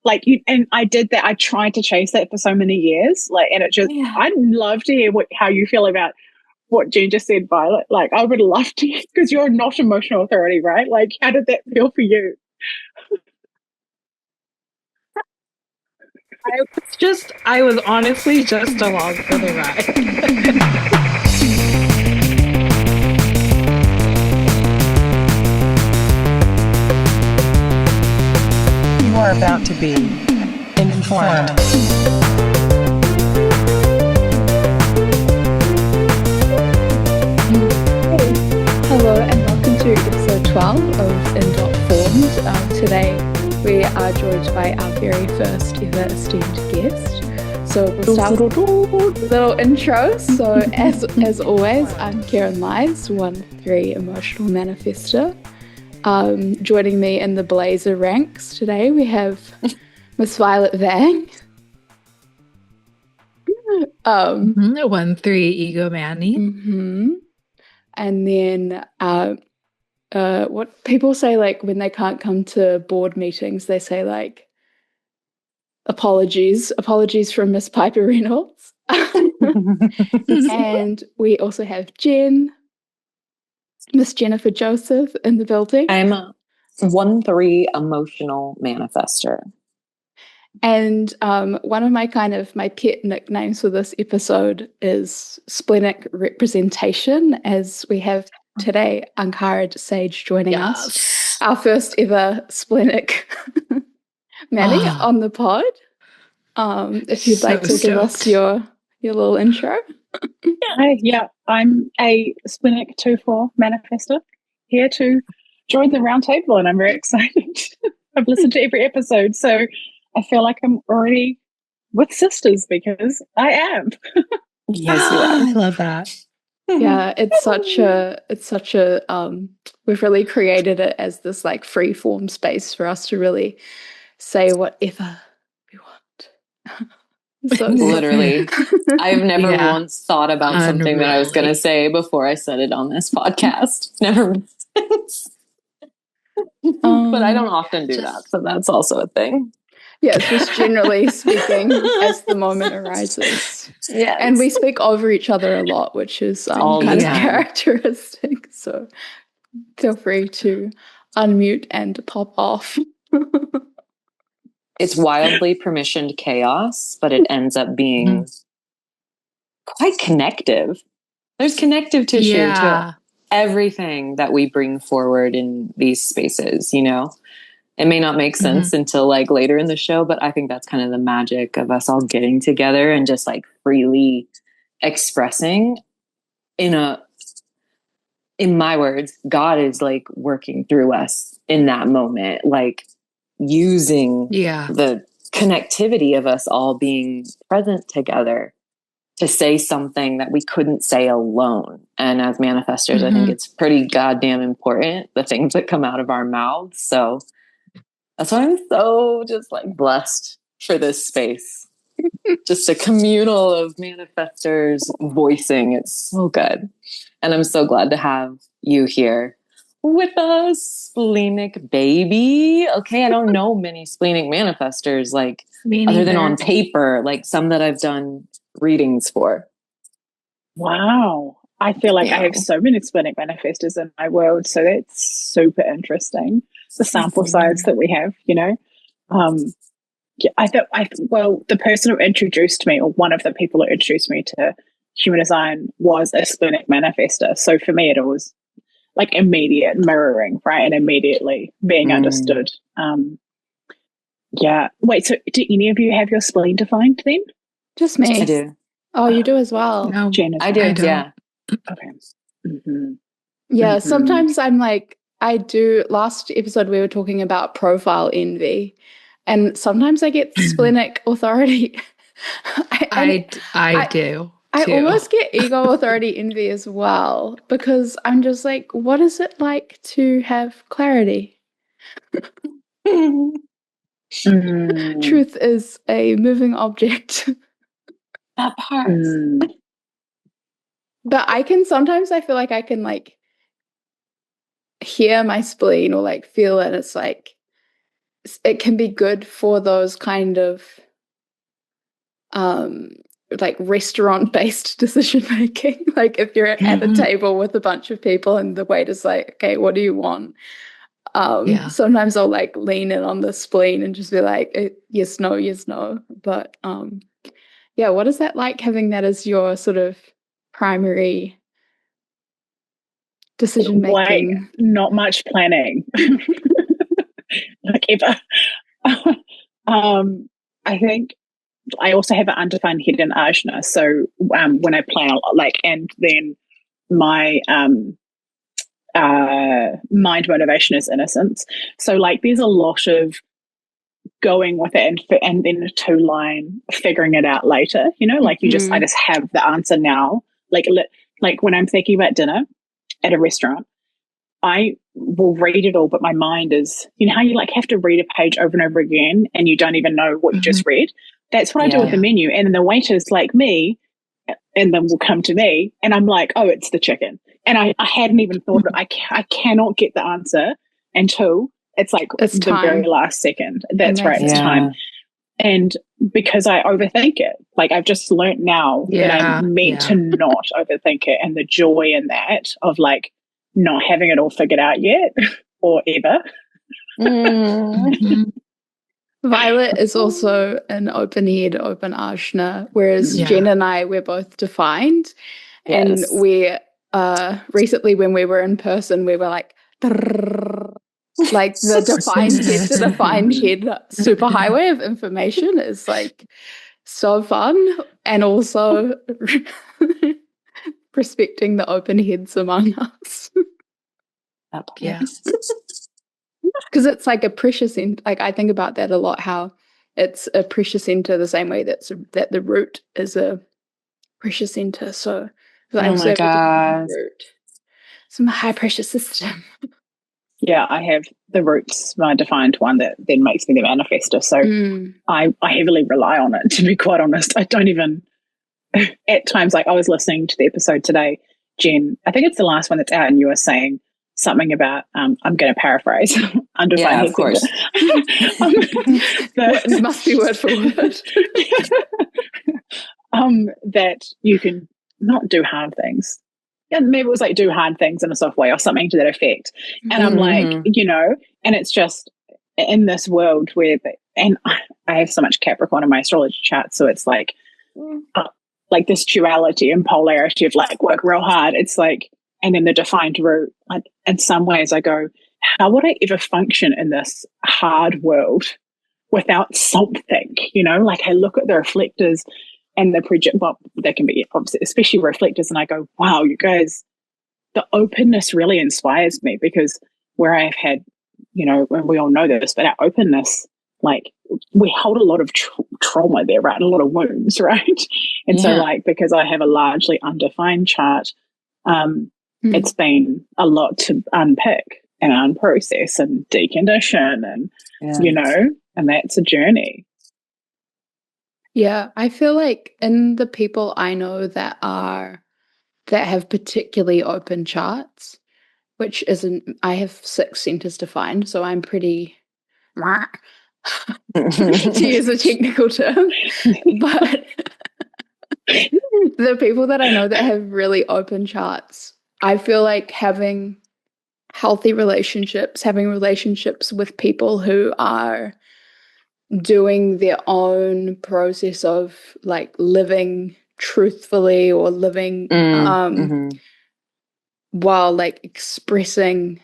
like you, and I did that. I tried to chase that for so many years. Like, and it just, Yeah. I'd love to hear how you feel about what Jen just said, Violet. Like, I would love to, because you're not emotional authority, right? Like, how did that feel for you? I was honestly just along for the ride. You are about to be informed. Hello and welcome to episode 12 of In.formed. Today we are joined by our very first ever esteemed guest. So we'll start with a little intro. So as always, I'm Karen Lies, 1-3 emotional manifestor. Joining me in the Blazer ranks today we have Miss Violet Vang. 1-3 ego manny. And then what people say, like when they can't come to board meetings, they say like apologies from Miss Piper Reynolds. And we also have Miss Jennifer Joseph in the building. I'm a 1-3 emotional manifestor. And one of my pet nicknames for this episode is splenic representation, as we have today Angharad Sage joining us, our first ever splenic Manny on the pod. If you'd like to give us your little intro. Yeah, I'm a splenic 2-4 manifestor here to join the round table, and I'm very excited. I've listened to every episode, so I feel like I'm already with sisters because I am. Yes, you are. I love that. Yeah, it's such a we've really created it as this like free form space for us to really say whatever we want. So literally, I've never once thought about something that I was going to say before I said it on this podcast. Never. But I don't often do that, so that's also a thing. Yeah, just generally speaking as the moment arises. Yeah. And we speak over each other a lot, which is kind of characteristic. So feel free to unmute and pop off. It's wildly permissioned chaos, but it ends up being quite connective. There's connective tissue to everything that we bring forward in these spaces, you know? It may not make sense until like later in the show, but I think that's kind of the magic of us all getting together and just like freely expressing in my words, God is like working through us in that moment, like using the connectivity of us all being present together to say something that we couldn't say alone. And as manifestors, I think it's pretty goddamn important, the things that come out of our mouths. So that's why I'm so just like blessed for this space. Just a communal of manifestors voicing. It's so good. And I'm so glad to have you here with us, splenic baby. Okay, I don't know many splenic manifestors, like other than on paper, like some that I've done readings for. Wow. I feel like I have so many splenic manifestors in my world, so that's super interesting. The sample size that we have, you know. Yeah, well, the person who introduced me, or one of the people who introduced me to human design, was a splenic manifestor. So for me, it was like immediate mirroring, right, and immediately being understood. Yeah. Wait. So, do any of you have your spleen defined then? Just me. I do. Oh, you do as well. No, Jen, I do. Yeah. Okay. Yeah. Sometimes I'm like, I do. Last episode we were talking about profile envy, and sometimes I get splenic authority. I do. I almost get ego authority envy as well, because I'm just like, what is it like to have clarity? Truth is a moving object. That part. But I feel like I can like hear my spleen or like feel it. It's like, it can be good for those kind of like restaurant-based decision making. Like if you're at a table with a bunch of people and the waiter's like, okay, what do you want? Sometimes I'll like lean in on the spleen and just be like, yes, no. But what is that like, having that as your sort of primary decision making? Like, not much planning. Like ever. I think I also have an undefined hidden ajna. So when I plan a lot, like, and then my mind motivation is innocence. So like there's a lot of going with it and then a two line figuring it out later, you know, like I just have the answer now. Like when I'm thinking about dinner at a restaurant, I will read it all, but my mind is, you know how you like have to read a page over and over again and you don't even know what you just read? That's what I do with the menu. And then the waiter's like me, and then will come to me and I'm like, oh, it's the chicken. And I hadn't even thought of it. I cannot get the answer until it's like the very last second. That's right. It's time. And because I overthink it, like I've just learned now that I'm meant to not overthink it, and the joy in that of like not having it all figured out yet or ever. Violet is also an open head, open ajna, whereas Jen and I, we're both defined. And we recently when we were in person, we were like the defined head to defined head superhighway of information is like so fun, and also respecting the open heads among us. Because it's like a pressure center. Like I think about that a lot, how it's a pressure center the same way that the root is a pressure center. So oh my god, some high pressure system. Yeah, I have the roots, my defined one that then makes me the manifestor. So I heavily rely on it, to be quite honest. I don't even, at times, like I was listening to the episode today, Jen, I think it's the last one that's out, and you were saying something about, I'm going to paraphrase, undefined. Yeah, of course. It must be word for word. That you can not do hard things. Yeah, maybe it was like do hard things in a soft way or something to that effect. And I'm like, you know, and it's just in this world where, and I have so much Capricorn in my astrology chart, so it's like this duality and polarity of like work real hard. It's like, and then the defined root. Like in some ways, I go, how would I ever function in this hard world without something? You know, like I look at the reflectors and the project, well, they can be obviously, especially reflectors, and I go, wow, you guys, the openness really inspires me, because where I've had, you know, and we all know this, but our openness, like we hold a lot of trauma there, right? And a lot of wounds, right? And so like, because I have a largely undefined chart, it's been a lot to unpick and unprocess and decondition and, you know, and that's a journey. Yeah, I feel like in the people I know that have particularly open charts, which isn't, I have 6 centers defined, so I'm pretty to use a technical term. But the people that I know that have really open charts, I feel like having healthy relationships, having relationships with people who are doing their own process of like living truthfully or living while like expressing,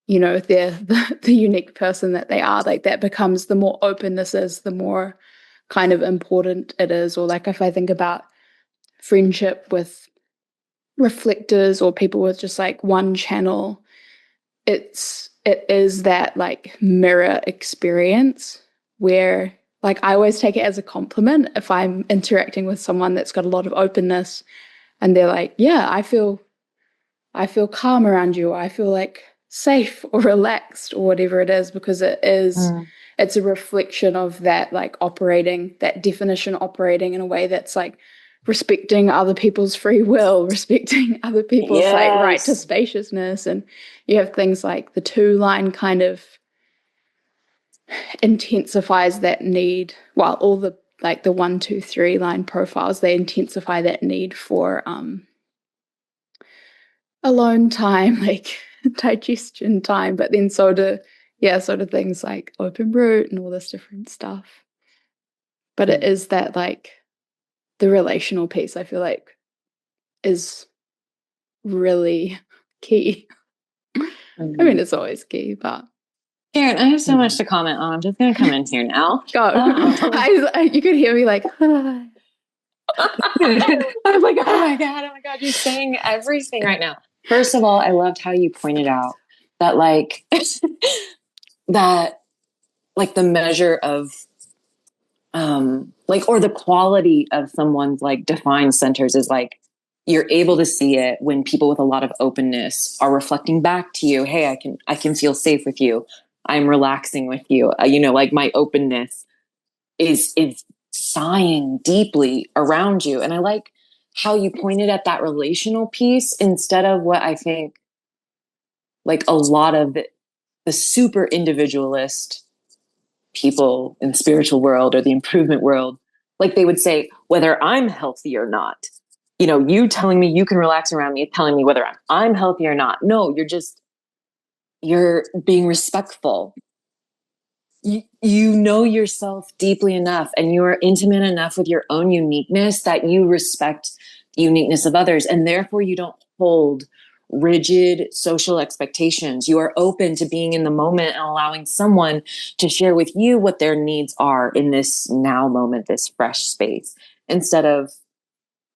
you know, the unique person that they are, like that becomes, the more openness is, the more kind of important it is. Or like if I think about friendship with reflectors or people with just like one channel, it is that like mirror experience where like I always take it as a compliment if I'm interacting with someone that's got a lot of openness and they're like, yeah, I feel calm around you, or I feel like safe or relaxed or whatever it is, because it is it's a reflection of that like operating, that definition operating in a way that's like respecting other people's free will, respecting other people's like right to spaciousness. And you have things like the 2 line kind of intensifies that need. Well, all the like the 1, 2, 3 line profiles, they intensify that need for alone time, like digestion time, but then so do things like open root and all this different stuff. But it is that like the relational piece, I feel like, is really key. I mean, it's always key, but Karen, I have so much to comment on. I'm just going to come in here now. go. You could hear me like, hi. I'm like, oh my God, you're saying everything right now. First of all, I loved how you pointed out that like, that like the measure of, like, or the quality of someone's like defined centers is like, you're able to see it when people with a lot of openness are reflecting back to you. Hey, I can feel safe with you. I'm relaxing with you. Like my openness is sighing deeply around you. And I like how you pointed at that relational piece instead of what I think like a lot of the super individualist people in the spiritual world or the improvement world, like they would say, whether I'm healthy or not, you telling me you can relax around me, telling me whether I'm healthy or not. No, you're being respectful. You know yourself deeply enough and you are intimate enough with your own uniqueness that you respect the uniqueness of others. And therefore you don't hold rigid social expectations. You are open to being in the moment and allowing someone to share with you what their needs are in this now moment, this fresh space. Instead of,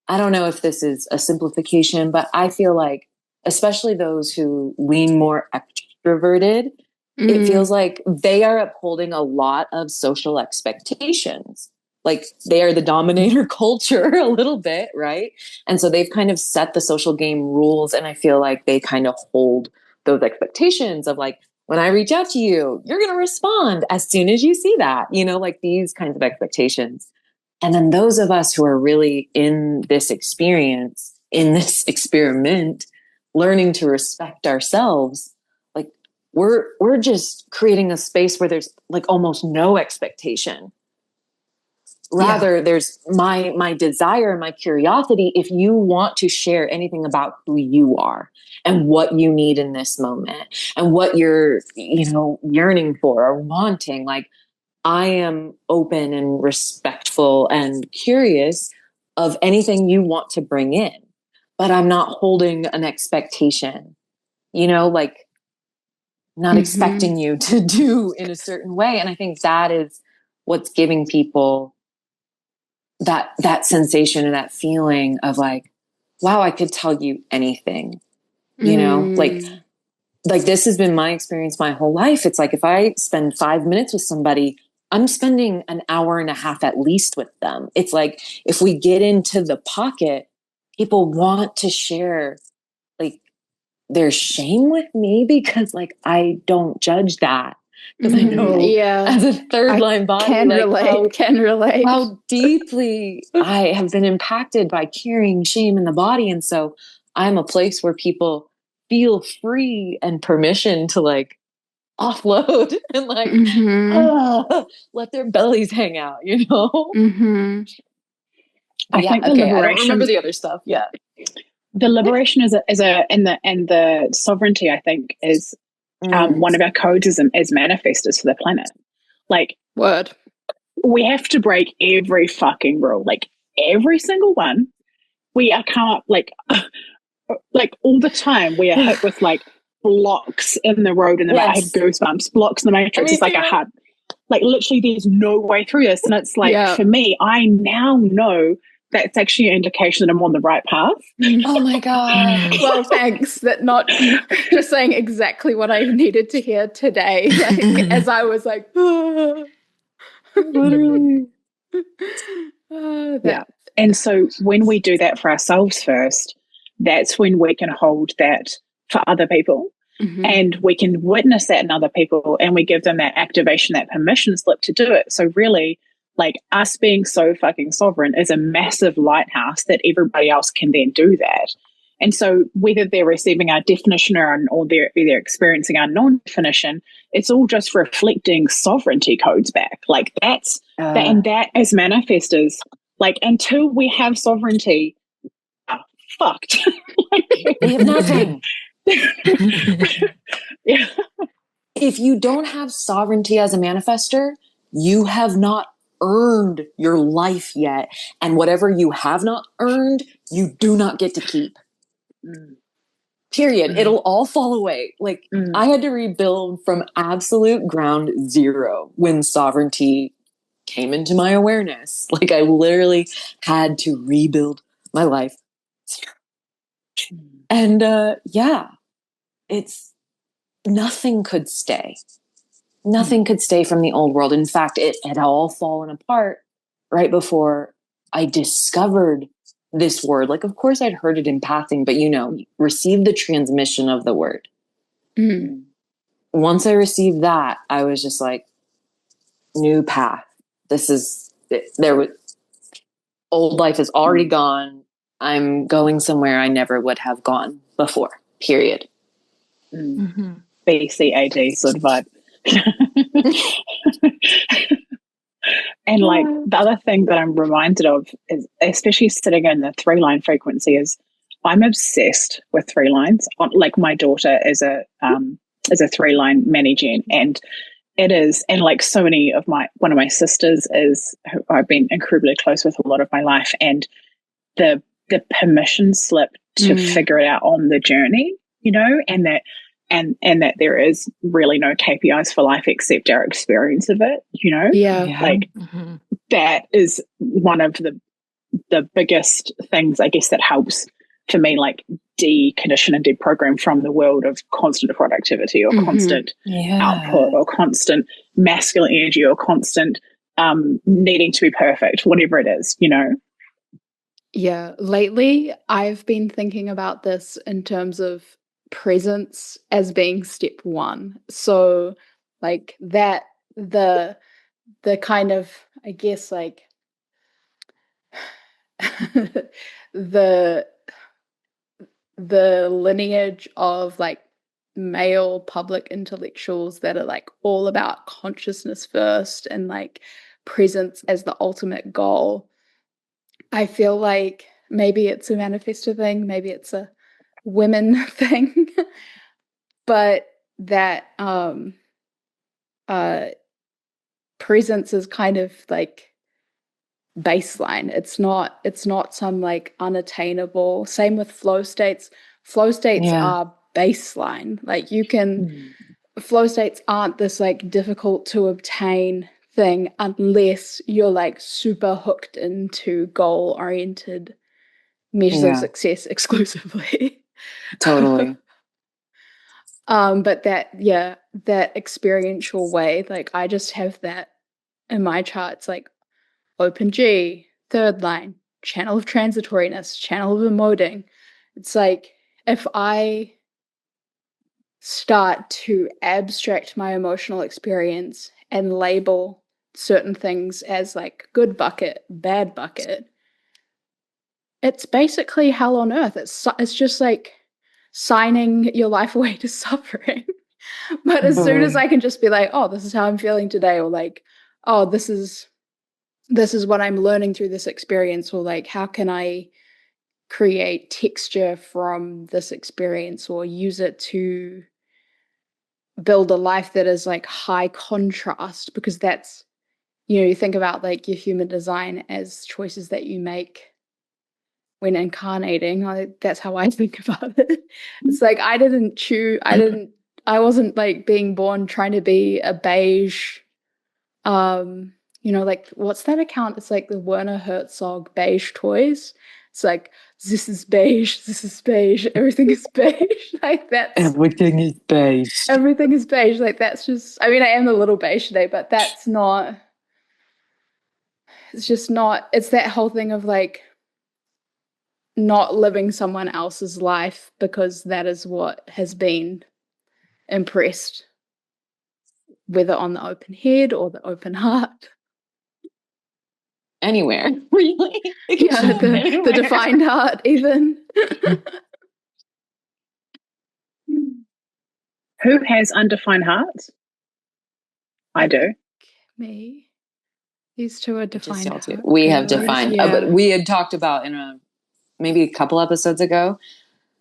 I don't know if this is a simplification, but I feel like, especially those who lean more extroverted, it feels like they are upholding a lot of social expectations. Like they are the dominator culture a little bit, right? And so they've kind of set the social game rules. And I feel like they kind of hold those expectations of like, when I reach out to you, you're going to respond as soon as you see that, like these kinds of expectations. And then those of us who are really in this experience, in this experiment, learning to respect ourselves, like we're just creating a space where there's like almost no expectation. Rather, there's my desire, my curiosity. If you want to share anything about who you are and what you need in this moment and what you're, yearning for or wanting, like I am open and respectful and curious of anything you want to bring in, but I'm not holding an expectation, like not expecting you to do in a certain way. And I think that is what's giving people that sensation and that feeling of like, wow, I could tell you anything, like this has been my experience my whole life. It's like, if I spend 5 minutes with somebody, I'm spending an hour and a half at least with them. It's like, if we get into the pocket, people want to share like their shame with me because like, I don't judge that. Because I know as a third line body, can relate how deeply I have been impacted by carrying shame in the body. And so I'm a place where people feel free and permission to like offload and like, let their bellies hang out, I think the liberation, I don't remember the other stuff. Yeah. The liberation and the sovereignty, I think, is one of our codes as manifestors for the planet. Like, word. We have to break every fucking rule, like every single one. We are come up like all the time. We are hit with like blocks in the road, and I have goosebumps. Blocks in the matrix. It's like a hut. Like literally, there's no way through this, and it's like for me, I now know that's actually an indication that I'm on the right path. Oh my God. Well, thanks. That not just saying exactly what I needed to hear today. Like, as I was like, literally. And so when we do that for ourselves first, that's when we can hold that for other people. And we can witness that in other people, and we give them that activation, that permission slip to do it. So really, like us being so fucking sovereign is a massive lighthouse that everybody else can then do that. And so whether they're receiving our definition or they're experiencing our non-definition, it's all just reflecting sovereignty codes back. Like that's that, and that as manifestors, like until we have sovereignty, fucked. We have nothing. Yeah. If you don't have sovereignty as a manifestor, you have not earned your life yet. And whatever you have not earned, you do not get to keep. Period. It'll all fall away. Like I had to rebuild from absolute ground zero when sovereignty came into my awareness. Like I literally had to rebuild my life. And it's nothing could stay. Nothing could stay from the old world. In fact, it had all fallen apart right before I discovered this word. Like, of course, I'd heard it in passing, but received the transmission of the word. Once I received that, I was just like, new path. Old life is already gone. I'm going somewhere I never would have gone before, period. BCAD sort of vibe. And like the other thing that I'm reminded of is, especially sitting in the 3-line frequency, is I'm obsessed with 3 lines. Like my daughter is a 3-line mani-gen, and it is, and like so many of one of my sisters is, who I've been incredibly close with a lot of my life, and the permission slip to figure it out on the journey, and that there is really no KPIs for life except our experience of it, like that is one of the biggest things, I guess, that helps for me, like decondition and deprogram from the world of constant productivity or constant output or constant masculine energy or constant needing to be perfect, whatever it is, Yeah, lately I've been thinking about this in terms of presence as being step 1. So like that, the kind of, I guess, like the lineage of like male public intellectuals that are like all about consciousness first and like presence as the ultimate goal. I feel like maybe it's a manifestor thing, maybe it's a women thing, but that presence is kind of like baseline. It's not some like unattainable. Same with flow states. Flow states are baseline. Like you can flow states aren't this like difficult to obtain thing unless you're like super hooked into goal oriented measures of success exclusively. Totally. But that experiential way, like I just have that in my charts, like open G, 3rd line, channel of transitoriness, channel of emoting. It's like if I start to abstract my emotional experience and label certain things as like good bucket, bad bucket, it's basically hell on earth. It's just like signing your life away to suffering. But as soon as I can just be like, oh, this is how I'm feeling today, or like, oh, this is what I'm learning through this experience, or like, how can I create texture from this experience or use it to build a life that is like high contrast, because that's, you think about like your human design as choices that you make when incarnating. That's how I think about it. It's like I wasn't like being born trying to be a beige, like what's that account? It's like the Werner Herzog beige toys. It's like, this is beige, everything is beige. Like that's Everything is beige. Everything is beige. Like that's just, I mean, I am a little beige today, but that's not, it's just not, it's that whole thing of like not living someone else's life because that is what has been impressed, whether on the open head or the open heart. Anywhere, really? Yeah, the defined heart, even. Who has undefined hearts? I do. Me. These two are defined. We have defined, but we had talked about maybe a couple episodes ago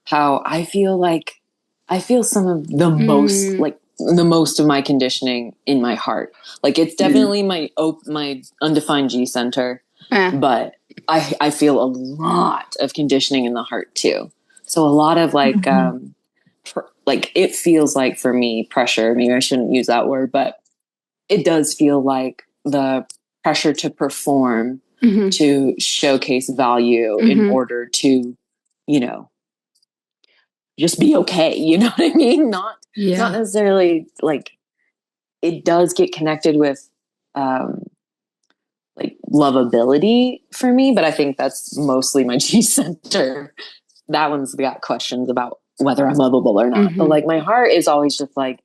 how I feel some of the most, like the most of my conditioning in my heart. Like it's definitely my undefined G center, but I feel a lot of conditioning in the heart too. So a lot of like it feels like for me pressure, maybe I shouldn't use that word, but it does feel like the pressure to perform, to showcase value in order to, just be okay. You know what I mean? Not necessarily like it does get connected with, like lovability for me, but I think that's mostly my G center. That one's got questions about whether I'm lovable or not. But like my heart is always just like,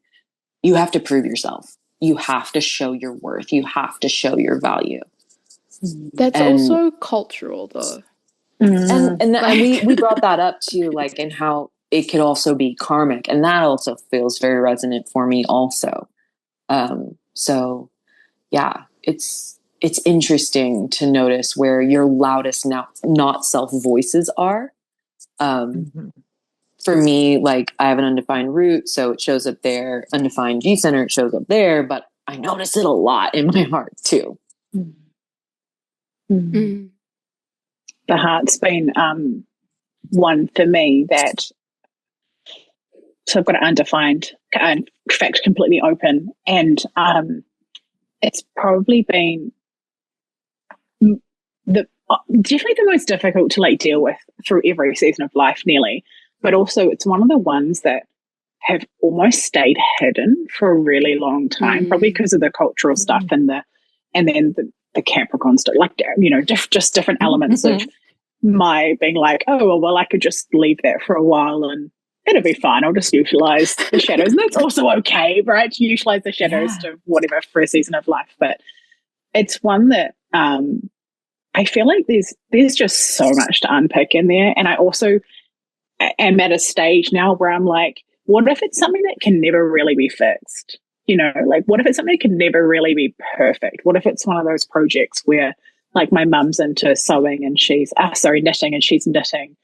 you have to prove yourself. You have to show your worth. You have to show your value. That's also cultural though. And we brought that up too, like in how it could also be karmic. And that also feels very resonant for me also. So yeah, it's interesting to notice where your loudest not self voices are. For me, like I have an undefined root, so it shows up there. Undefined G center, it shows up there, but I notice it a lot in my heart too. The heart's been one for me that, so I've got it undefined, in fact, completely open, and it's probably been definitely the most difficult to like deal with through every season of life, nearly. But also, it's one of the ones that have almost stayed hidden for a really long time, probably because of the cultural stuff and then the Capricorn stuff, like just different elements of my being like, oh well, I could just leave that for a while and it'll be fine. I'll just utilize the shadows, and that's also okay, right? To utilize the shadows to whatever for a season of life, but it's one that I feel like there's just so much to unpick in there, and I also am at a stage now where I'm like, what if it's something that can never really be fixed? Like what if it's something that can never really be perfect? What if it's one of those projects where like my mum's into sewing and she's knitting, and she's knitting.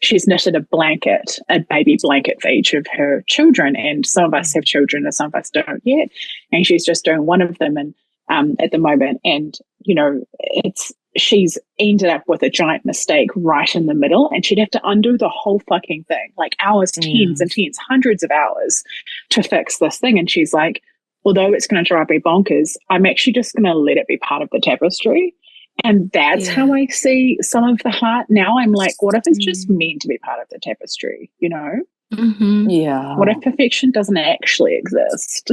She's knitted a baby blanket for each of her children, and some of us have children and some of us don't yet. And she's just doing one of them at the moment. And, she's ended up with a giant mistake right in the middle, and she'd have to undo the whole fucking thing, like hours, tens and tens, hundreds of hours to fix this thing. And she's like, although it's going to drive me bonkers, I'm actually just going to let it be part of the tapestry. And that's how I see some of the heart now. I'm like, what if it's just meant to be part of the tapestry, Yeah. What if perfection doesn't actually exist?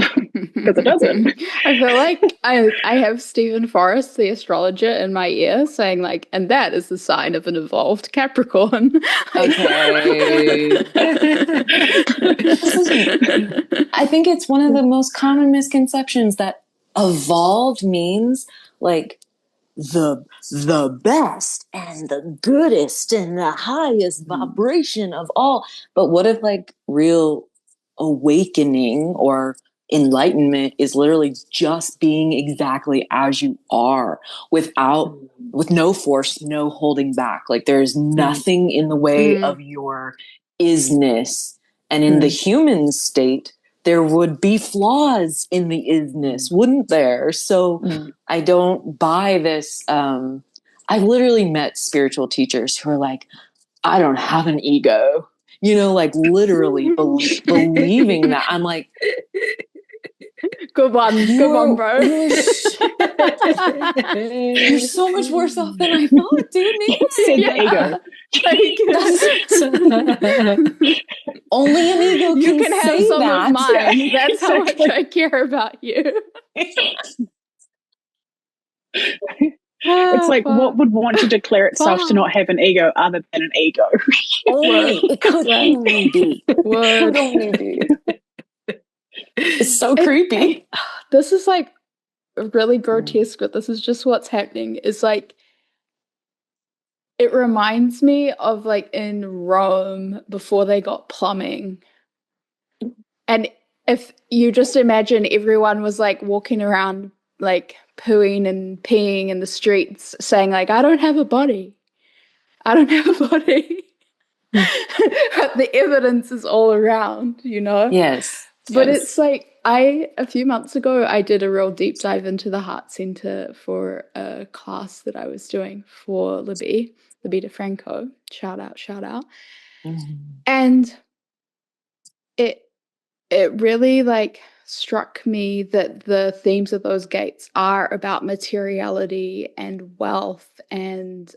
Because it doesn't. I feel like I have Stephen Forrest, the astrologer, in my ear saying like, and that is the sign of an evolved Capricorn. Okay. I think it's one of the most common misconceptions that evolved means like the best and the goodest and the highest vibration of all. But what if like real awakening or enlightenment is literally just being exactly as you are with no force, no holding back. Like there's nothing in the way of your isness. And in the human state, there would be flaws in the isness, wouldn't there? So I don't buy this. I've literally met spiritual teachers who are like, I don't have an ego, like literally believing that. I'm like, Good one, bro. You're so much worse off than I thought, dude. Ego. Only an ego you can have say some that. of mine. That's how much I care about you. It's like, what would want to declare itself to not have an ego other than an ego? It could only be. Would only be. It's so creepy. This is like really grotesque, but this is just what's happening. It's like, it reminds me of like in Rome before they got plumbing. And if you just imagine everyone was like walking around like pooing and peeing in the streets saying like, I don't have a body. I don't have a body. But the evidence is all around, you know? Yes. But it's like, a few months ago, I did a real deep dive into the Heart Center for a class that I was doing for Libby DeFranco. Shout out. Mm-hmm. And it really like struck me that the themes of those gates are about materiality and wealth and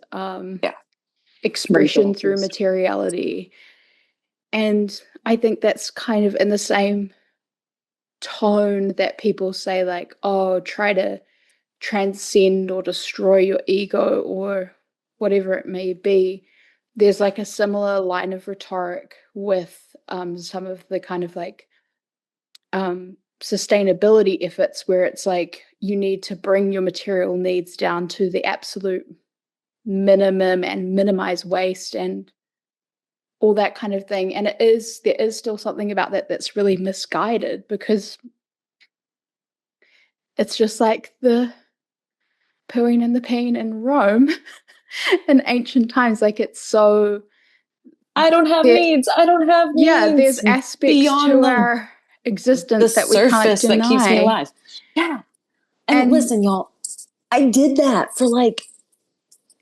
expression through materiality. And I think that's kind of in the same tone that people say like, oh, try to transcend or destroy your ego or whatever it may be. There's like a similar line of rhetoric with some of the kind of like sustainability efforts where it's like you need to bring your material needs down to the absolute minimum and minimize waste and all that kind of thing. And there is still something about that that's really misguided, because it's just like the pooing and the peeing in Rome in ancient times. Like, it's so, I don't have needs. I don't have needs. Yeah, there's aspects beyond to our existence that we can't deny. that keeps me alive. Yeah. And listen, y'all, I did that for like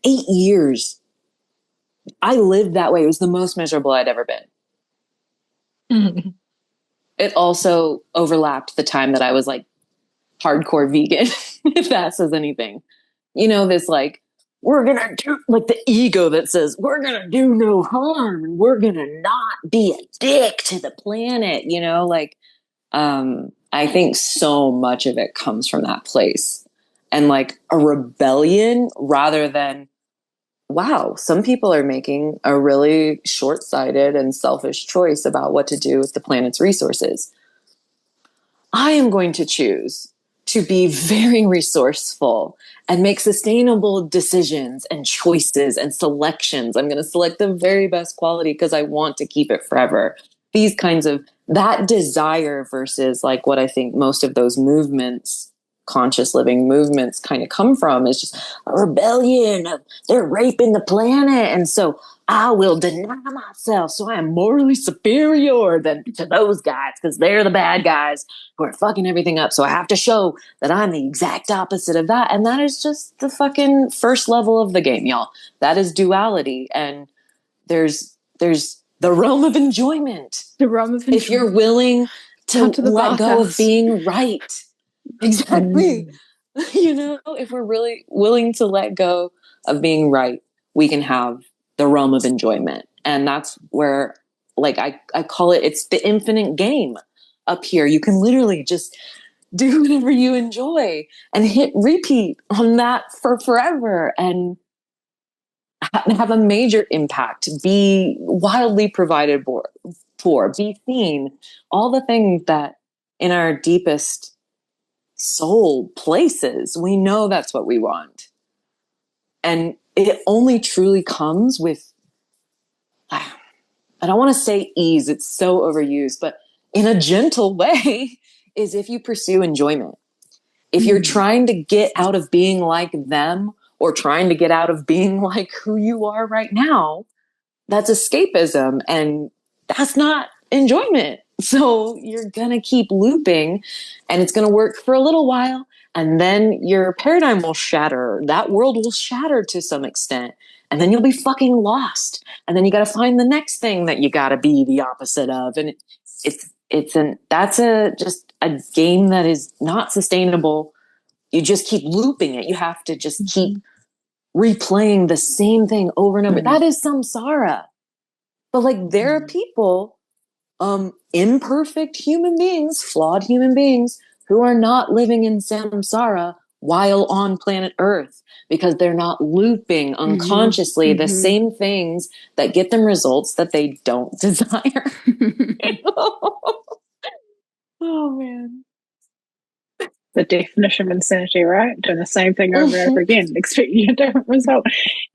8 years. I lived that way. It was the most miserable I'd ever been. Mm-hmm. It also overlapped the time that I was like hardcore vegan, if that says anything. You know, this like, we're going to do, like the ego that says, we're going to do no harm and we're going to not be a dick to the planet, you know, like, I think so much of it comes from that place and like a rebellion rather than, wow, some people are making a really short-sighted and selfish choice about what to do with the planet's resources. I am going to choose to be very resourceful and make sustainable decisions and choices and selections. I'm going to select the very best quality because I want to keep it forever. These kinds of, that desire versus like what I think most of those movements, conscious living movements, kind of come from is just a rebellion of they're raping the planet. And so I will deny myself. So I am morally superior than to those guys because they're the bad guys who are fucking everything up. So I have to show that I'm the exact opposite of that. And that is just the fucking first level of the game, y'all. That is duality. And there's the realm of enjoyment. The realm of enjoyment. If you're willing to let go of being right. Exactly. You know, if we're really willing to let go of being right, we can have the realm of enjoyment. And that's where, like, I call it, it's the infinite game up here. You can literally just do whatever you enjoy and hit repeat on that for forever and have a major impact, be wildly provided for, be seen, all the things that in our deepest soul places, we know that's what we want. And it only truly comes with, I don't want to say ease, it's so overused, but in a gentle way, is if you pursue enjoyment. If you're trying to get out of being like them or trying to get out of being like who you are right now, that's escapism and that's not enjoyment. So you're going to keep looping and it's going to work for a little while. And then your paradigm will shatter. That world will shatter to some extent. And then you'll be fucking lost. And then you got to find the next thing that you got to be the opposite of. And that's just a game that is not sustainable. You just keep looping it. You have to just keep replaying the same thing over and over. That is samsara. But like there are people, imperfect human beings, flawed human beings who are not living in samsara while on planet Earth because they're not looping unconsciously the same things that get them results that they don't desire. Oh man. The definition of insanity, right? Doing the same thing over and over again, expecting a different result.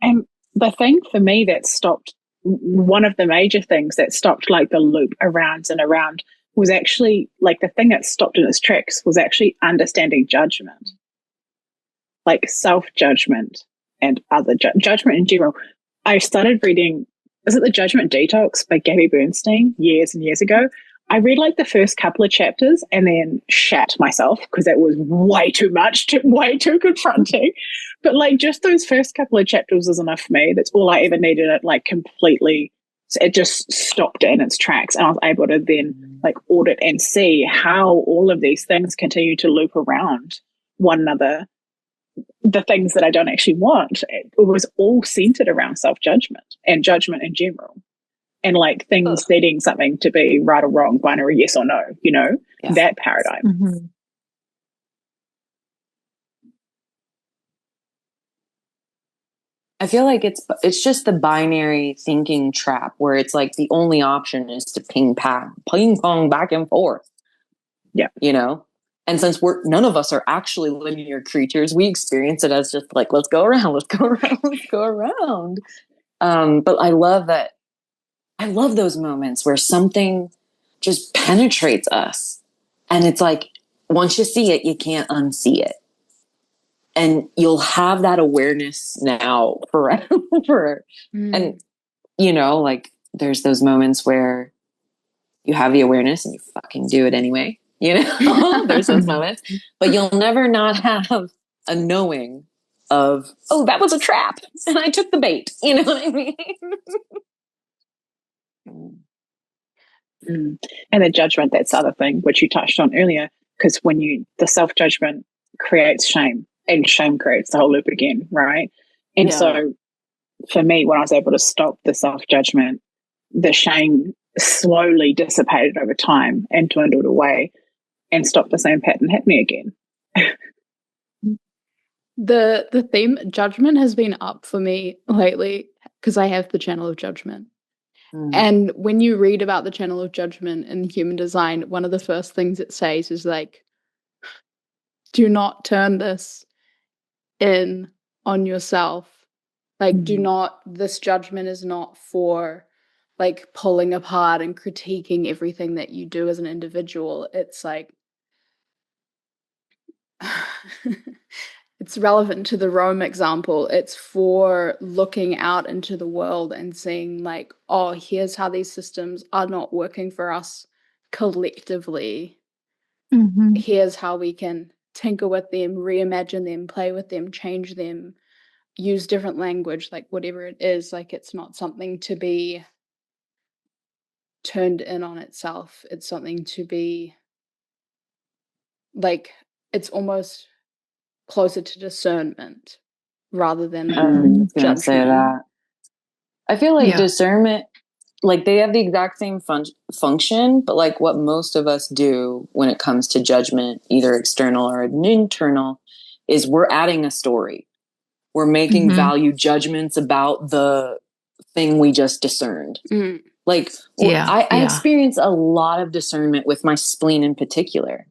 And the thing for me that stopped, one of the major things that stopped like the loop around and around was actually like the thing that stopped in its tracks was actually understanding judgment, like self-judgment and other judgment in general. I started reading, is it The Judgment Detox by Gabby Bernstein years and years ago? I read like the first couple of chapters and then shat myself because it was way too much, way too confronting. But like just those first couple of chapters was enough for me. That's all I ever needed. It like completely, it just stopped in its tracks. And I was able to then like audit and see how all of these things continue to loop around one another. The things that I don't actually want, it was all centered around self-judgment and judgment in general. And like things needing something to be right or wrong, binary yes or no, you know, that paradigm. Mm-hmm. I feel like it's just the binary thinking trap where it's like the only option is to ping pong back and forth. Yeah. You know? And since none of us are actually linear creatures, we experience it as just like, let's go around, let's go around, let's go around. But I love those moments where something just penetrates us. And it's like, once you see it, you can't unsee it. And you'll have that awareness now forever. And, you know, like there's those moments where you have the awareness and you fucking do it anyway. You know, there's those moments, but you'll never not have a knowing of, oh, that was a trap and I took the bait. You know what I mean? And the judgment, that's the other thing, which you touched on earlier, because when the self-judgment creates shame and shame creates the whole loop again, right? And so for me, when I was able to stop the self-judgment, the shame slowly dissipated over time and dwindled away and stopped the same pattern happening again. The theme judgment has been up for me lately because I have the channel of judgment. And when you read about the channel of judgment in human design, one of the first things it says is like, do not turn this in on yourself. Like, this judgment is not for like pulling apart and critiquing everything that you do as an individual. It's like, it's relevant to the Rome example. It's for looking out into the world and seeing like, oh, here's how these systems are not working for us collectively. Here's how we can tinker with them, reimagine them, play with them, change them, use different language, like whatever it is. Like, it's not something to be turned in on itself. It's something to be like, it's almost closer to discernment rather than judgment. Say that. I feel like discernment, like they have the exact same function, but like what most of us do when it comes to judgment, either external or internal, is we're adding a story. We're making value judgments about the thing we just discerned. Like I experience a lot of discernment with my spleen in particular.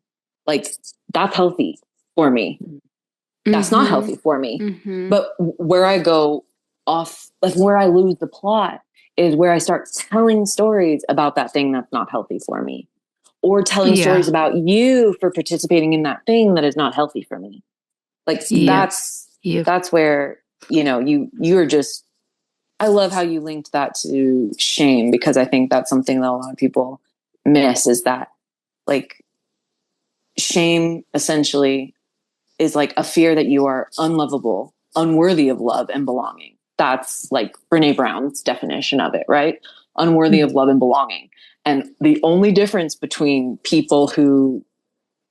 Like that's healthy for me. That's not healthy for me. But where I go off, like where I lose the plot is where I start telling stories about that thing that's not healthy for me, or telling stories about you for participating in that thing that is not healthy for me. Like that's where, you know, you're just, I love how you linked that to shame, because I think that's something that a lot of people miss, is that like shame essentially is like a fear that you are unlovable, unworthy of love and belonging. That's like Brene Brown's definition of it, right? Unworthy of love and belonging. And the only difference between people who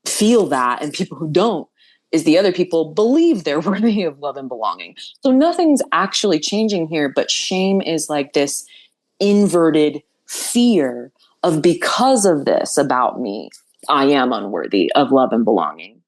feel that and people who don't is the other people believe they're worthy of love and belonging. So nothing's actually changing here, but shame is like this inverted fear of, because of this about me, I am unworthy of love and belonging.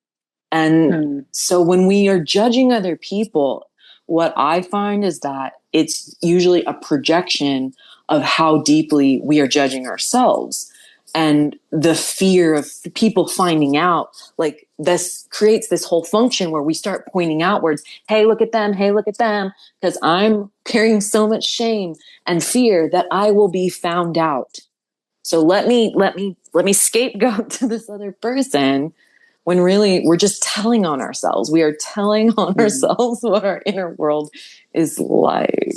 And so when we are judging other people, what I find is that it's usually a projection of how deeply we are judging ourselves. And the fear of people finding out, like this creates this whole function where we start pointing outwards. Hey, look at them. Hey, look at them. Because I'm carrying so much shame and fear that I will be found out. So let me let me scapegoat to this other person, when really we're just telling on ourselves. We are telling on ourselves what our inner world is like.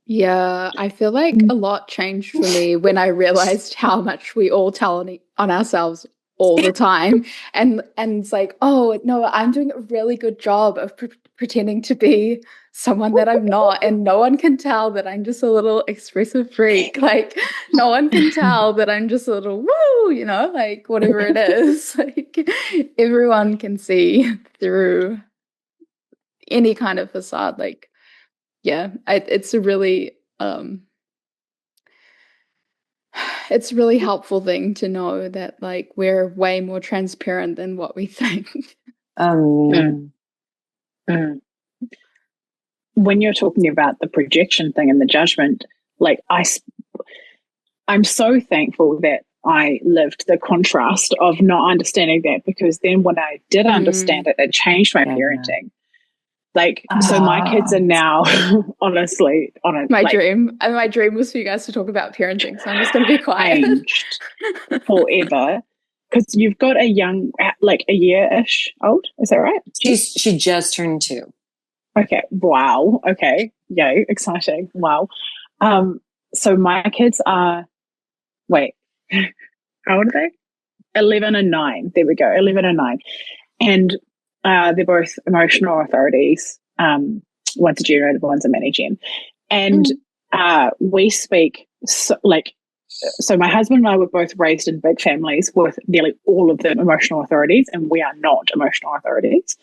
Yeah, I feel like a lot changed for me when I realized how much we all tell on ourselves all the time. And it's like, oh, no, I'm doing a really good job of pretending to be someone that I'm not. And no one can tell that I'm just a little expressive freak. Like, no one can tell that I'm just a little woo, you know, like whatever it is. Like, everyone can see through any kind of facade. Like, it's a really it's a really helpful thing to know that like we're way more transparent than what we think. Mm. When you're talking about the projection thing and the judgment, like I'm so thankful that I lived the contrast of not understanding that, because then when I did understand it, it changed my parenting. Like, so my kids are now, honestly, my dream was for you guys to talk about parenting, so I'm just going to be quiet. Changed forever, because you've got a young, like a year-ish old. Is that right? She just turned 2. Okay. Wow. Okay. Yay. Exciting. Wow. So my kids are, wait, how old are they? 11 and 9. There we go. 11 and 9. And they're both emotional authorities. One's a generator, one's a mani-gen. And we speak so my husband and I were both raised in big families with nearly all of them emotional authorities, and we are not emotional authorities.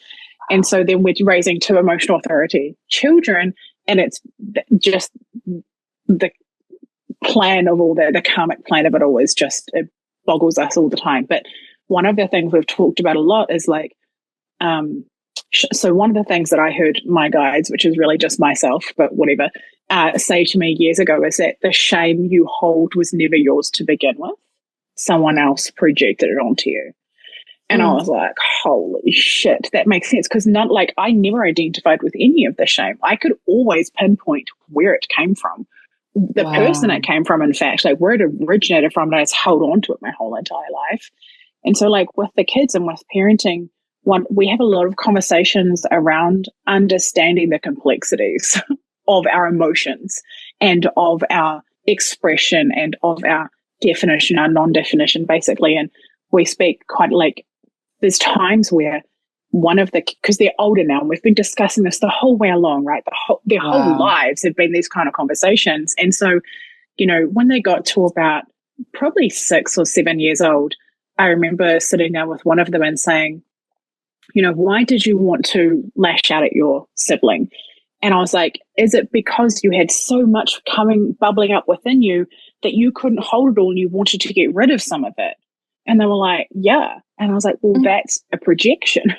And so then we're raising 2 emotional authority children, and it's just the plan of all the karmic plan of it all is just, it boggles us all the time. But one of the things we've talked about a lot is like, so one of the things that I heard my guides, which is really just myself, but whatever, say to me years ago is that the shame you hold was never yours to begin with. Someone else projected it onto you. And I was like, holy shit, that makes sense. Because I never identified with any of the shame. I could always pinpoint where it came from. The person it came from, in fact, like where it originated from, and I just held on to it my whole entire life. And so like with the kids and with parenting, we have a lot of conversations around understanding the complexities of our emotions and of our expression and of our definition, our non-definition, basically. And we speak quite like, there's times where because they're older now, and we've been discussing this the whole way along, right? Their whole lives have been these kind of conversations. And so, you know, when they got to about probably 6 or 7 years old, I remember sitting down with one of them and saying, you know, why did you want to lash out at your sibling? And I was like, is it because you had so much bubbling up within you that you couldn't hold it all and you wanted to get rid of some of it? And they were like, yeah. And I was like, well, that's a projection.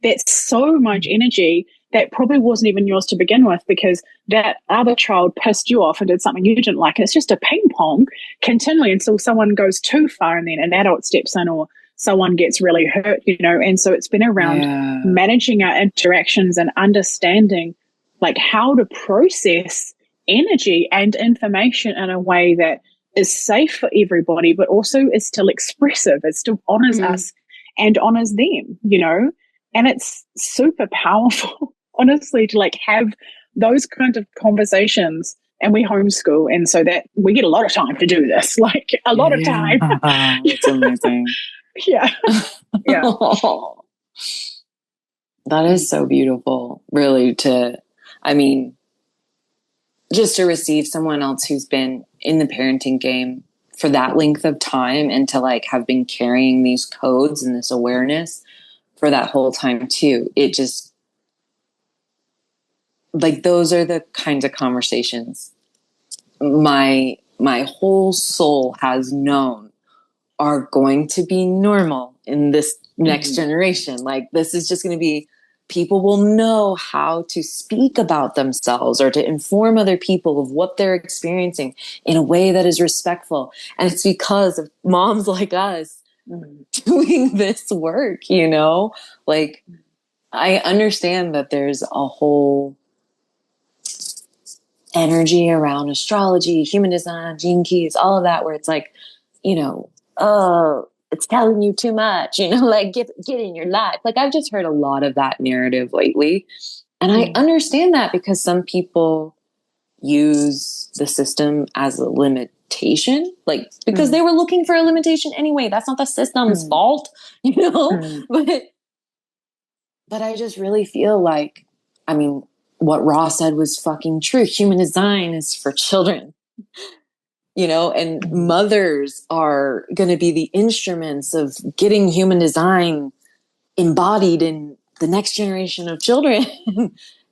That's so much energy that probably wasn't even yours to begin with, because that other child pissed you off and did something you didn't like. And it's just a ping pong continually until someone goes too far and then an adult steps in or someone gets really hurt, you know. And so it's been around managing our interactions and understanding like how to process energy and information in a way that is safe for everybody, but also is still expressive. It still honors us and honors them, you know. And it's super powerful, honestly, to like have those kinds of conversations. And we homeschool, and so that we get a lot of time to do this, like a lot of time. It's amazing. Yeah. That is so beautiful, really, just to receive someone else who's been in the parenting game for that length of time and to like have been carrying these codes and this awareness for that whole time too. It just, like, those are the kinds of conversations my whole soul has known are going to be normal in this next generation. Like, this is just going to be, people will know how to speak about themselves or to inform other people of what they're experiencing in a way that is respectful. And it's because of moms like us doing this work, you know? Like, I understand that there's a whole energy around astrology, human design, gene keys, all of that, where it's like, you know, oh, it's telling you too much, like get in your life. Like I've just heard a lot of that narrative lately. And I understand that because some people use the system as a limitation, like because they were looking for a limitation anyway. That's not the system's fault, But I just really feel like, I mean, what Ross said was fucking true. Human design is for children, and mothers are going to be the instruments of getting human design embodied in the next generation of children.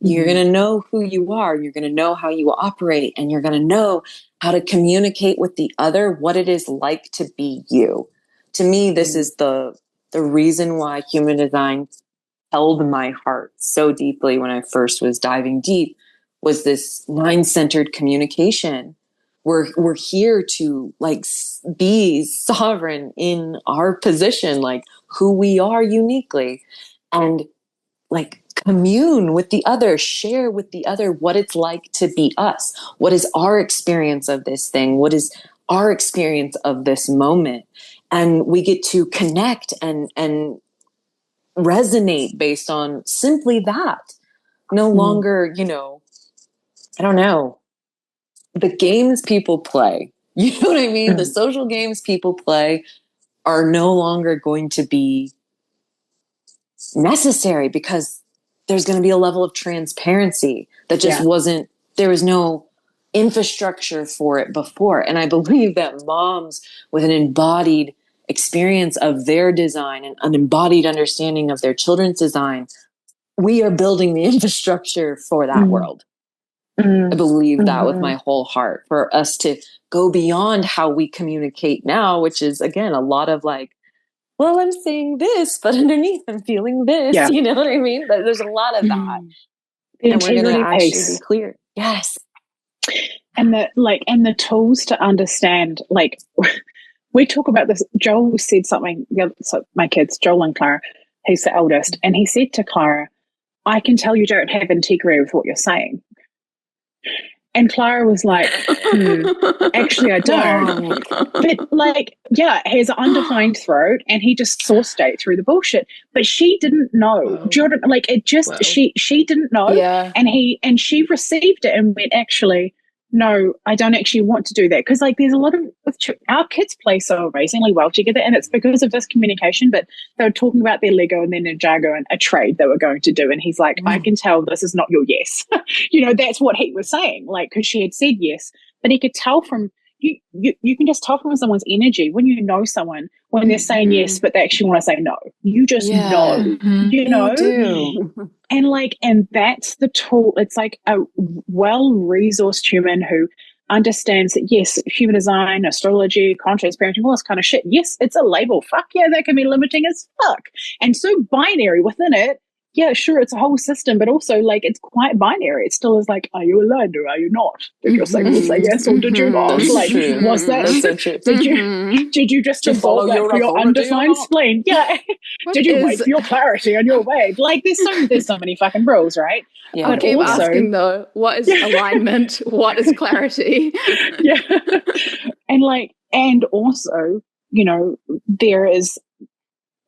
You're going to know who you are. You're going to know how you operate, and you're going to know how to communicate with the other, what it is like to be you. To me, this is the reason why human design held my heart so deeply when I first was diving deep, was this mind-centered communication. We're here to like be sovereign in our position, like who we are uniquely, and like commune with the other, share with the other what it's like to be us. What is our experience of this thing? What is our experience of this moment? And we get to connect and resonate based on simply that. No longer, I don't know, the games people play, you know what I mean? The social games people play are no longer going to be necessary because there's going to be a level of transparency that just wasn't, there was no infrastructure for it before. And I believe that moms with an embodied experience of their design and an embodied understanding of their children's design, we are building the infrastructure for that world. I believe that with my whole heart, for us to go beyond how we communicate now, which is, again, a lot of like, well, I'm saying this, but underneath I'm feeling this. Yeah. You know what I mean? There's a lot of that. The and we're going to actually piece. be clear. Yes. And the tools to understand, like, we talk about this. Joel said something, so my kids, Joel and Clara, he's the eldest, and he said to Clara, I can tell you don't have integrity with what you're saying. And Clara was like, actually, I don't. But like, yeah, he has an undefined throat and he just saw state through the bullshit. But she didn't know. Jordan, like it just, she didn't know. Yeah. And she received it and went, actually, no, I don't actually want to do that. Because like there's a lot of, our kids play so amazingly well together, and it's because of this communication. But they were talking about their Lego and their Ninjago and a trade they were going to do. And he's like, I can tell this is not your yes. That's what he was saying. Like, because she had said yes, but he could tell from, you can just tell from someone's energy when you know someone, when they're saying yes, but they actually want to say no. You just know, You do. And that's the tool. It's like a well-resourced human who understands that, yes, human design, astrology, conscious parenting, all this kind of shit. Yes, it's a label. Fuck yeah, that can be limiting as fuck. And so binary within it. Yeah, sure, it's a whole system, but also like it's quite binary. It still is like, are you aligned or are you not? Did your signal say yes or did you not? That's like, true. was that? That's so true. Did you just follow your undefined spleen? Yeah. Did you wait for your clarity on your way? Like, there's so many fucking rules, right? Yeah. I keep asking though, what is alignment? What is clarity? Yeah. And also, there is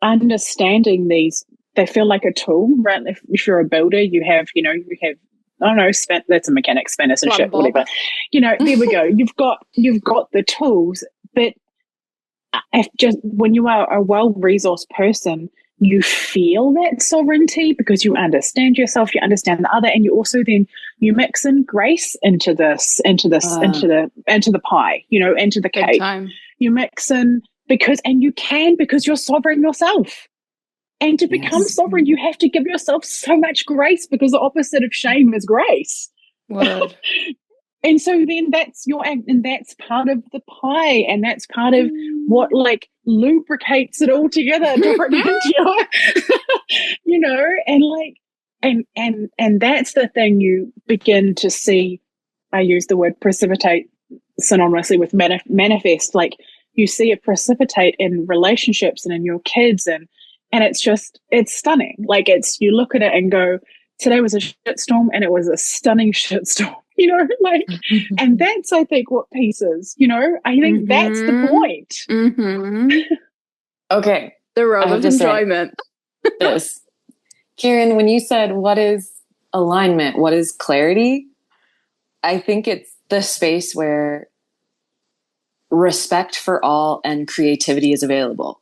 understanding these. They feel like a tool, right? If you're a builder, you have, I don't know, that's a mechanic, spanners and shit, whatever. There we go. You've got the tools, but when you are a well-resourced person, you feel that sovereignty because you understand yourself, you understand the other, and you also then you mix in grace into the pie, into the cake. You mix in because you're sovereign yourself. And to become sovereign, you have to give yourself so much grace, because the opposite of shame is grace. Word. And so then that's part of the pie, and that's part of what like lubricates it all together to bring into and that's the thing you begin to see. I use the word precipitate synonymously with manifest. Like, you see it precipitate in relationships and in your kids, and it's stunning. Like, you look at it and go, today was a shitstorm, and it was a stunning shitstorm. like, and that's, I think, what peace is, I think that's the point. Okay. The road of enjoyment. This. Kieran, when you said, what is alignment? What is clarity? I think it's the space where respect for all and creativity is available.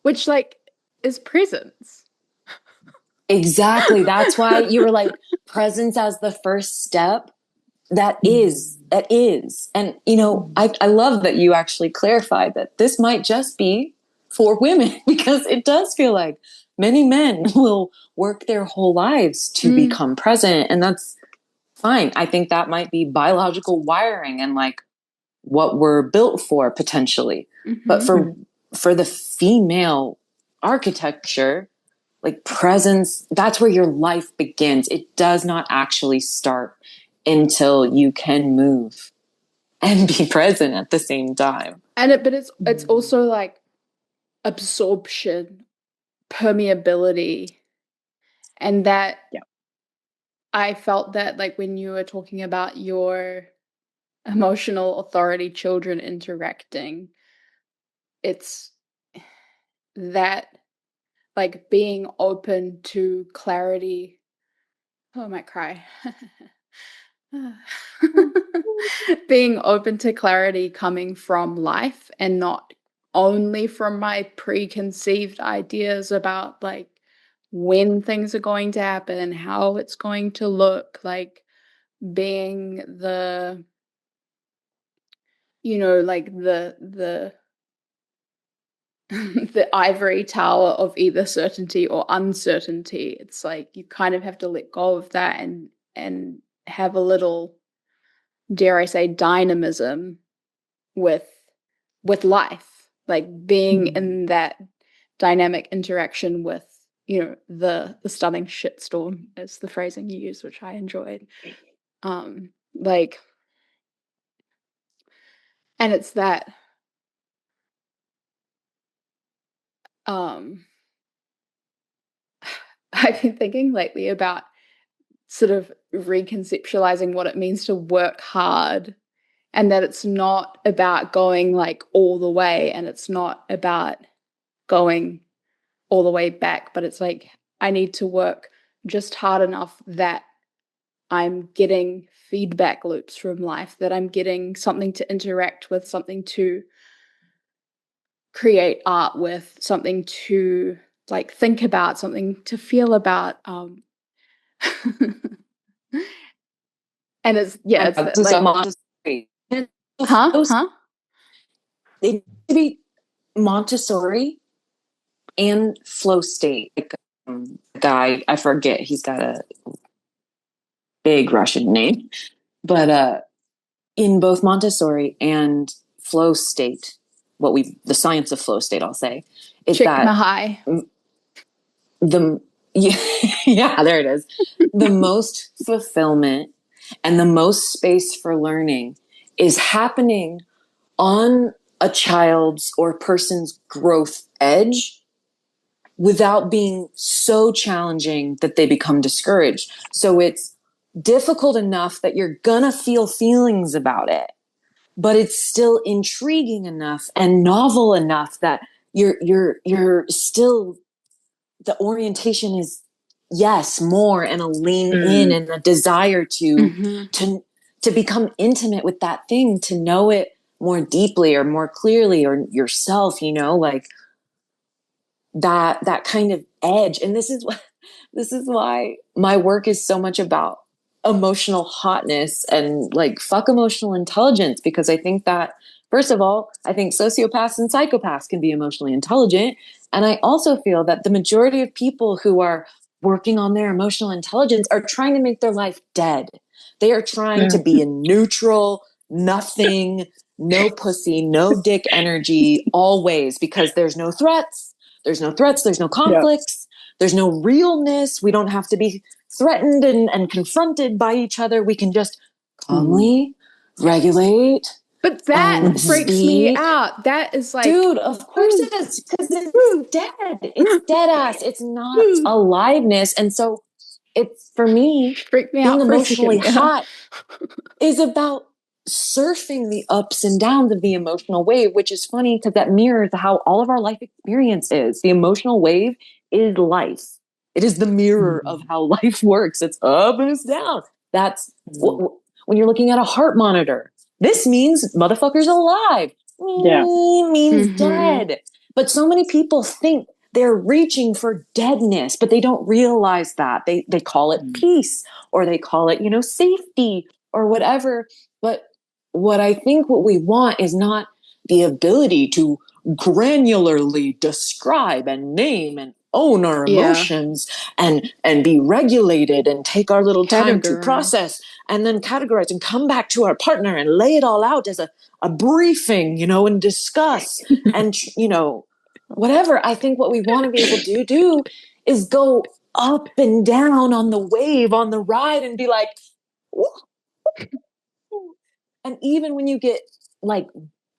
Which, like, is presence. Exactly. That's why you were like, presence as the first step. That is. And, I love that you actually clarified that this might just be for women, because it does feel like many men will work their whole lives to become present. And that's fine. I think that might be biological wiring and like what we're built for potentially. But for the female architecture, like presence, that's where your life begins. It does not actually start until you can move and be present at the same time. But it's also like absorption, permeability, and that I felt that, like, when you were talking about your emotional authority children interacting, it's that, like, being open to clarity. Oh, I might cry. Being open to clarity coming from life and not only from my preconceived ideas about, like, when things are going to happen, how it's going to look, like, being the, like, the the ivory tower of either certainty or uncertainty. It's like you kind of have to let go of that and have a little, dare I say, dynamism with life, like being in that dynamic interaction with, the stunning shitstorm, is the phrasing you use, which I enjoyed. Like, and it's that I've been thinking lately about sort of reconceptualizing what it means to work hard, and that it's not about going, like, all the way, and it's not about going all the way back, but it's like I need to work just hard enough that I'm getting feedback loops from life, that I'm getting something to interact with, something to create art with, something to, like, think about, something to feel about. And it's that, like, Montessori. They need to be Montessori and flow state. Like, guy, I forget, he's got a big Russian name, but in both Montessori and flow state, the science of flow state, I'll say, is Mahai. Yeah, there it is. The most fulfillment and the most space for learning is happening on a child's or person's growth edge without being so challenging that they become discouraged. So it's difficult enough that you're gonna feel feelings about it, but it's still intriguing enough and novel enough that you're still, the orientation is yes, more, and a lean in and a desire to become intimate with that thing, to know it more deeply or more clearly, or yourself, like that kind of edge. And this is why my work is so much about emotional hotness and, like, fuck emotional intelligence, because I think that, first of all, I think sociopaths and psychopaths can be emotionally intelligent. And I also feel that the majority of people who are working on their emotional intelligence are trying to make their life dead. They are trying to be in neutral, nothing, no pussy, no dick energy always, because there's no threats. There's no conflicts. There's no realness. We don't have to be threatened and confronted by each other. We can just calmly regulate, But that freaks me speed. out. That is like, Dude, of course it is, because it's dead. It's dead ass. It's not aliveness. And so it's, for me, freak me being out for a emotionally second. hot is about surfing the ups and downs of the emotional wave, which is funny because that mirrors how all of our life experience is. The emotional wave is life. It is the mirror of how life works. It's up and it's down. That's when you're looking at a heart monitor. This means motherfucker's alive. Means dead. But so many people think they're reaching for deadness, but they don't realize that. They call it peace, or they call it, safety or whatever. But what we want is not the ability to granularly describe and name and own our emotions and be regulated and take our little time to process and then categorize and come back to our partner and lay it all out as a briefing, and discuss and, whatever. I think what we want to be able to do is go up and down on the wave, on the ride, and be like, and even when you get like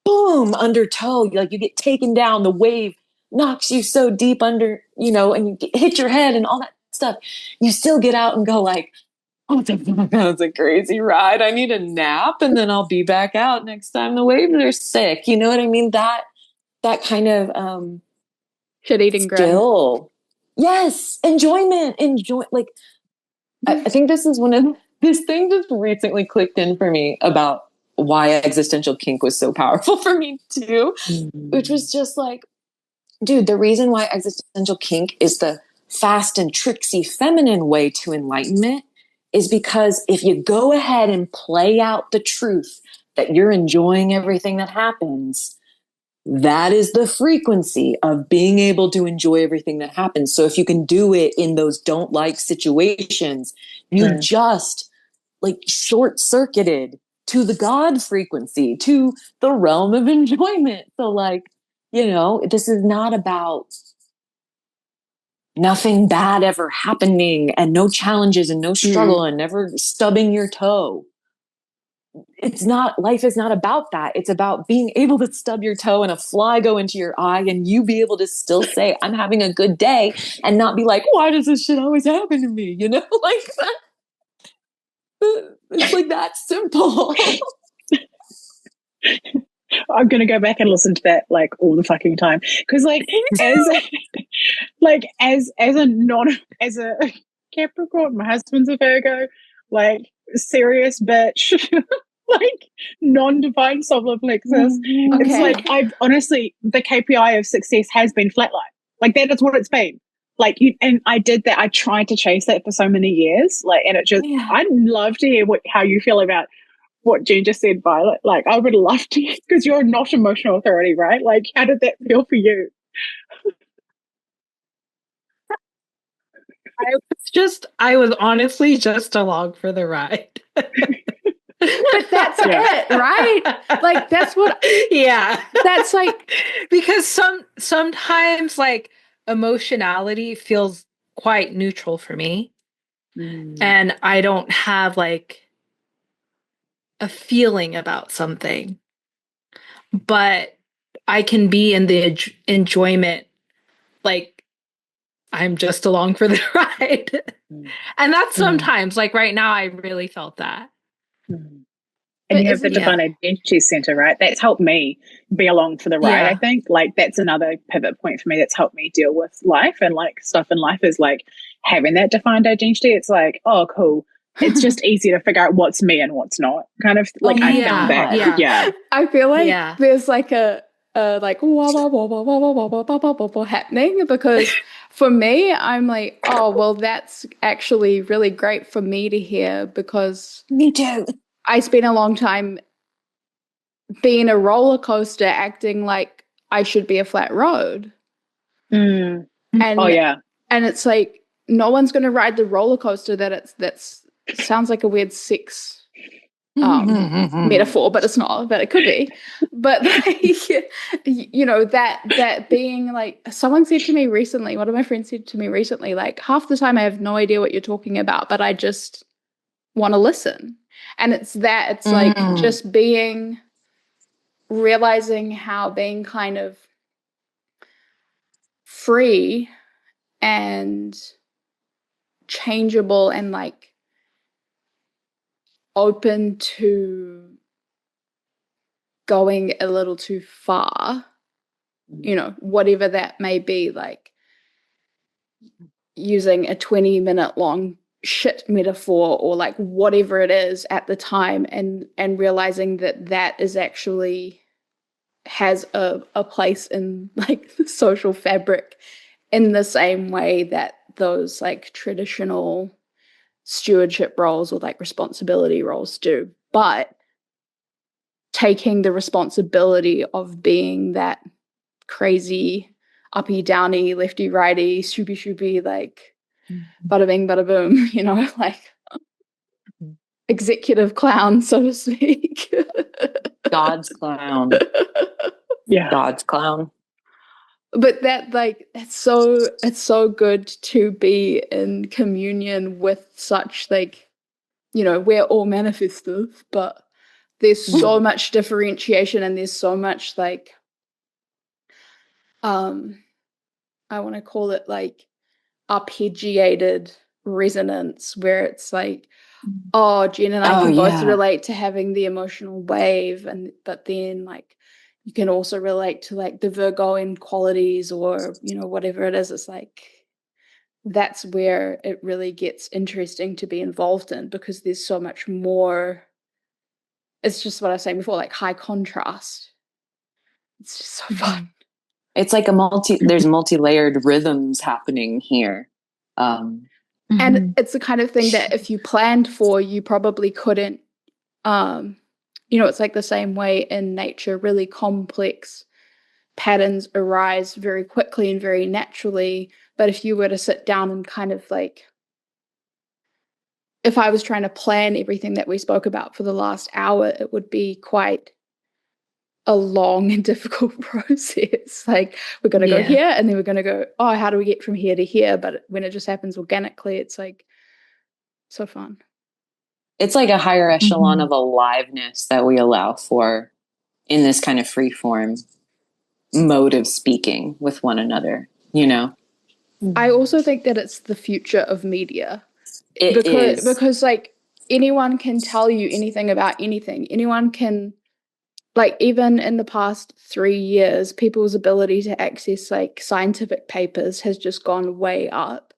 boom under tow, like you get taken down, the wave knocks you so deep under, and you hit your head and all that stuff, you still get out and go like, oh, that was a crazy ride. I need a nap, and then I'll be back out next time the waves are sick. You know what I mean? That kind of shit-eating skill. Grin. Yes, enjoyment. Like, I think this is this thing just recently clicked in for me about why existential kink was so powerful for me too, which was just like, dude, the reason why existential kink is the fast and tricksy feminine way to enlightenment is because if you go ahead and play out the truth that you're enjoying everything that happens, that is the frequency of being able to enjoy everything that happens. So if you can do it in those don't like situations, you just like short circuited to the God frequency, to the realm of enjoyment. So like, this is not about nothing bad ever happening and no challenges and no struggle and never stubbing your toe. Life is not about that. It's about being able to stub your toe and a fly go into your eye and you be able to still say, I'm having a good day, and not be like, why does this shit always happen to me? Like that. It's like that simple. I'm gonna go back and listen to that like all the fucking time, because like as a Capricorn, my husband's a Virgo, like serious bitch, like non-divine solar plexus. It's like I've honestly, the KPI of success has been flatline. Like that is what it's been. Like and I did that. I tried to chase that for so many years. Like, and it just, I'd love to hear how you feel about what Jen just said, Violet. Like, I would love to, because you're not emotional authority, right? Like, how did that feel for you? I was honestly just along for the ride. But that's it, right? Like, that's what, that's like, because sometimes like emotionality feels quite neutral for me. And I don't have like a feeling about something, but I can be in the enjoyment, like I'm just along for the ride. And that's sometimes, like right now, I really felt that. And you have the Divine Identity Center, right? That's helped me be along for the ride, I think. Like, that's another pivot point for me that's helped me deal with life and like stuff in life, is like having that defined identity. It's like, oh, cool. It's just easy to figure out what's me and what's not. Kind of like I found that. Yeah. I feel like there's like a like wah, wah, wah, wah, wah, wah, wah, wah, wah, wah, wah, happening, because for me, I'm like, oh, well, that's actually really great for me to hear, because me too. I spent a long time being a roller coaster, acting like I should be a flat road. And and it's like, no one's going to ride the roller coaster that's sounds like a weird sex metaphor, but it's not, but it could be. But like, that being like, someone said to me recently, one of my friends said to me recently, like, half the time I have no idea what you're talking about, but I just want to listen. And it's like just being realizing how being kind of free and changeable and like open to going a little too far, whatever that may be, like using a 20-minute long shit metaphor or like whatever it is at the time, and realizing that is actually has a place in like the social fabric in the same way that those like traditional stewardship roles or like responsibility roles do, but taking the responsibility of being that crazy uppy downy lefty righty shoopy shoopy like bada bing bada boom, like executive clown, so to speak. God's clown. Yeah. God's clown. But that like it's so good to be in communion with such like, we're all manifestors, but there's so much differentiation and there's so much like I want to call it like arpeggiated resonance, where it's like, oh, Jen and I can both relate to having the emotional wave, but then like you can also relate to like the Virgoan qualities or whatever it is. It's like that's where it really gets interesting to be involved in, because there's so much more. It's just what I was saying before, like high contrast. It's just so fun. It's like there's multi-layered rhythms happening here. And it's the kind of thing that if you planned for, you probably couldn't. It's like the same way in nature, really complex patterns arise very quickly and very naturally. But if you were to sit down and kind of like, if I was trying to plan everything that we spoke about for the last hour, it would be quite a long and difficult process. Like we're going to go here and then we're going to go, oh, how do we get from here to here? But when it just happens organically, it's like so fun. It's like a higher echelon of aliveness that we allow for in this kind of free form mode of speaking with one another, I also think that it's the future of media. It is. Because like anyone can tell you anything about anything. Anyone can, like, even in the past 3 years, people's ability to access like scientific papers has just gone way up.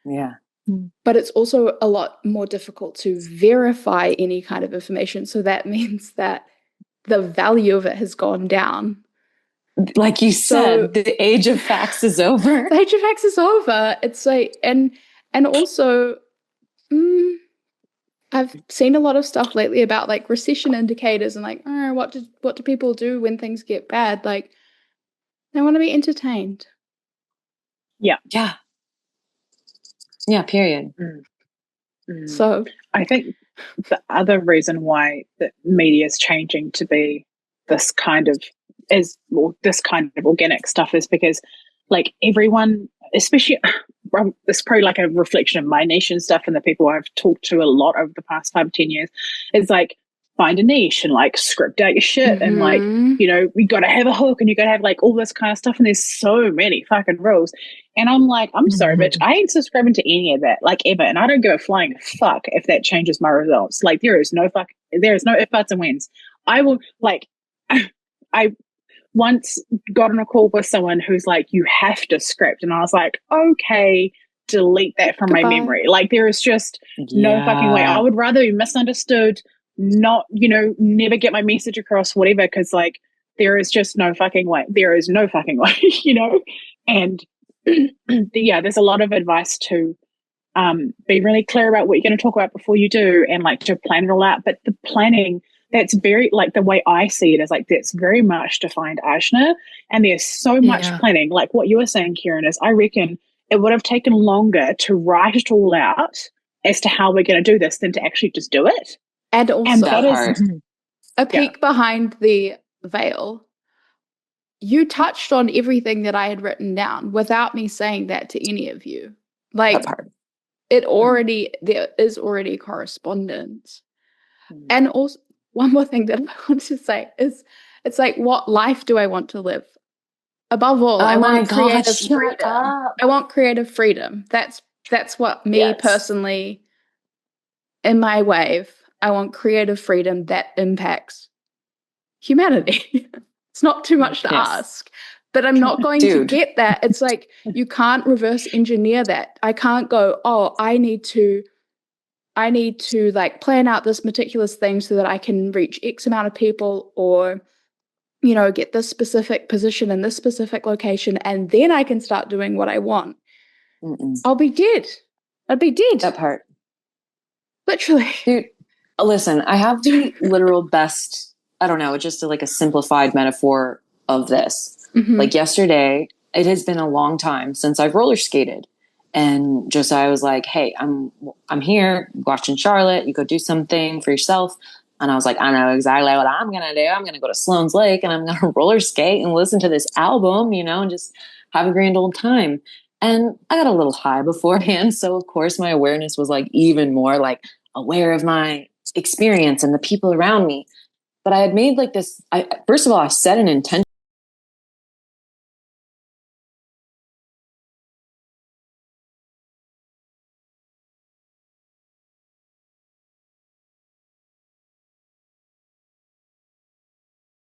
Yeah. But it's also a lot more difficult to verify any kind of information. So that means that the value of it has gone down. Like you said, the age of facts is over. The age of facts is over. It's like, and also, I've seen a lot of stuff lately about like recession indicators and like, what do people do when things get bad? Like, they want to be entertained. Yeah. Yeah. Yeah, period. So I think the other reason why the media is changing to be this kind of organic stuff is because like everyone, especially it's probably like a reflection of my niche and stuff and the people I've talked to a lot over the past 5-10 years, is like find a niche and like script out your shit and like, you got to have a hook and you got to have like all this kind of stuff. And there's so many fucking rules. And I'm like, I'm sorry, bitch, I ain't subscribing to any of that, like ever. And I don't give a flying fuck if that changes my results. Like there is no if, buts, and whens. I will like, I once got on a call with someone who's like, you have to script. And I was like, okay, delete that from my memory. Like there is just no fucking way. I would rather be misunderstood, not, never get my message across, whatever, because like there is just no fucking way. There is no fucking way, And there's a lot of advice to be really clear about what you're going to talk about before you do and like to plan it all out. But the planning, that's very, like the way I see it is like that's very much defined Ajna, and there's so much planning. Like what you were saying, Kieran, is I reckon it would have taken longer to write it all out as to how we're going to do this than to actually just do it. And also, and that is a peek behind the veil. You touched on everything that I had written down without me saying that to any of you. Like there is already correspondence. And also, one more thing that I want to say is It's like, what life do I want to live? Above all, Oh I my want God, creative shut freedom. up. I want creative freedom. That's what me personally, in my wave, I want creative freedom that impacts humanity. It's not too much to ask, but I'm not going to get that. It's like, you can't reverse engineer that. I can't go, oh, I need to like plan out this meticulous thing so that I can reach X amount of people, or, you know, get this specific position in this specific location, and then I can start doing what I want. I'll be dead. I'd be dead. That part. Literally. Dude, listen, I have the literal best, I don't know, just like a simplified metaphor of this. Like yesterday, it has been a long time since I've roller skated. And Josiah was like, hey, I'm here watching Charlotte. You go do something for yourself. And I was like, I know exactly what I'm going to do. I'm going to go to Sloan's Lake and I'm going to roller skate and listen to this album, you know, and just have a grand old time. And I got a little high beforehand. So of course my awareness was like even more like aware of my experience and the people around me. But I had made like this, first of all, I set an intention